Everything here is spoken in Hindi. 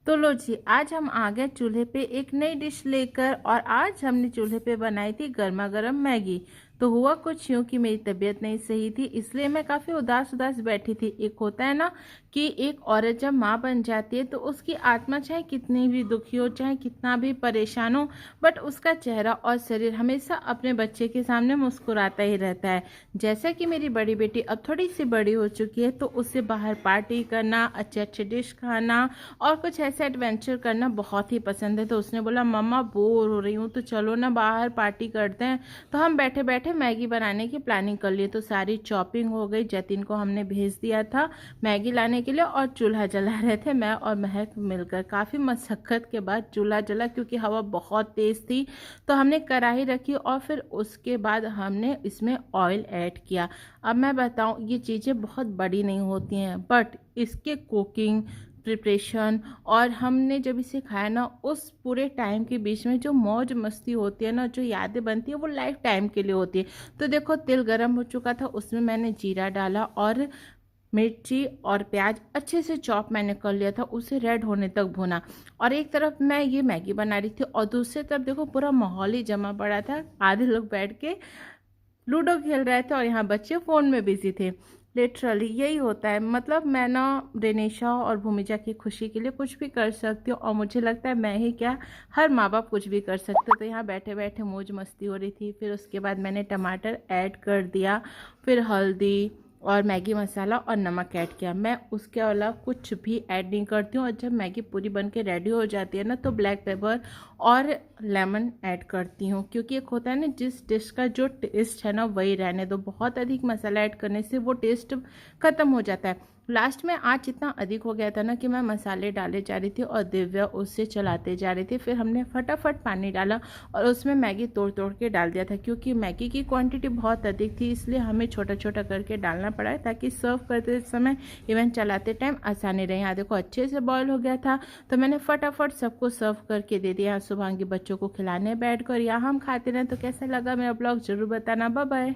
तो लो जी, आज हम आ गए चूल्हे पे एक नई डिश लेकर। और आज हमने चूल्हे पे बनाई थी गर्मा गर्म मैगी। तो हुआ कुछ यूँ कि मेरी तबीयत नहीं सही थी, इसलिए मैं काफ़ी उदास उदास बैठी थी। एक होता है ना कि एक औरत जब माँ बन जाती है तो उसकी आत्मा चाहे कितनी भी दुखी हो, चाहे कितना भी परेशान हो, बट उसका चेहरा और शरीर हमेशा अपने बच्चे के सामने मुस्कुराता ही रहता है। जैसा कि मेरी बड़ी बेटी अब थोड़ी सी बड़ी हो चुकी है, तो उससे बाहर पार्टी करना, अच्छे अच्छे डिश खाना और कुछ ऐसे एडवेंचर करना बहुत ही पसंद है। तो उसने बोला, मम्मा बोर हो रही हूँ तो चलो ना बाहर पार्टी करते हैं। तो हम बैठे बैठे मैगी बनाने की प्लानिंग कर लिए। तो सारी चॉपिंग हो गई, जतिन को हमने भेज दिया था मैगी लाने के लिए और चूल्हा जला रहे थे मैं और महक मिलकर। काफ़ी मशक्क़त के बाद चूल्हा जला, क्योंकि हवा बहुत तेज़ थी। तो हमने कढ़ाई रखी और फिर उसके बाद हमने इसमें ऑयल ऐड किया। अब मैं बताऊं, ये चीज़ें बहुत बड़ी नहीं होती हैं, बट इसके कुकिंग प्रिपरेशन और हमने जब इसे खाया ना, उस पूरे टाइम के बीच में जो मौज मस्ती होती है ना, जो यादें बनती है, वो लाइफ टाइम के लिए होती है। तो देखो, तेल गरम हो चुका था, उसमें मैंने जीरा डाला और मिर्ची और प्याज अच्छे से चॉप मैंने कर लिया था, उसे रेड होने तक भुना। और एक तरफ मैं ये मैगी बना रही थी और दूसरी तरफ देखो पूरा माहौल ही जमा पड़ा था। आधे लोग बैठ के लूडो खेल रहे थे और यहाँ बच्चे फ़ोन में बिजी थे। लिटरली यही होता है। मतलब मैं ना रेनिशा और भूमिजा की खुशी के लिए कुछ भी कर सकती हूँ, और मुझे लगता है मैं ही क्या, हर माँ बाप कुछ भी कर सकते। तो यहाँ बैठे बैठे मौज मस्ती हो रही थी। फिर उसके बाद मैंने टमाटर ऐड कर दिया, फिर हल्दी और मैगी मसाला और नमक ऐड किया। मैं उसके अलावा कुछ भी ऐड नहीं करती हूँ। और जब मैगी पूरी बन के रेडी हो जाती है ना, तो ब्लैक पेपर और लेमन ऐड करती हूँ, क्योंकि एक होता है ना, जिस डिश का जो टेस्ट है ना वही रहने दो। बहुत अधिक मसाला ऐड करने से वो टेस्ट ख़त्म हो जाता है। लास्ट में आँच इतना अधिक हो गया था ना कि मैं मसाले डाले जा रही थी और दिव्या उससे चलाते जा रही थी। फिर हमने फटाफट पानी डाला और उसमें मैगी तोड़ तोड़ के डाल दिया था, क्योंकि मैगी की क्वांटिटी बहुत अधिक थी, इसलिए हमें छोटा छोटा करके डालना पड़ा है, ताकि सर्व करते समय इवन चलाते टाइम आसानी रहे। यहाँ देखो अच्छे से बॉयल हो गया था, तो मैंने फटाफट सबको सर्व करके दे दिया। शुभांगी बच्चों को खिलाने बैठ कर, यहाँ हम खाते रहे। तो कैसा लगा मेरा ब्लॉग जरूर बताना। Bye bye.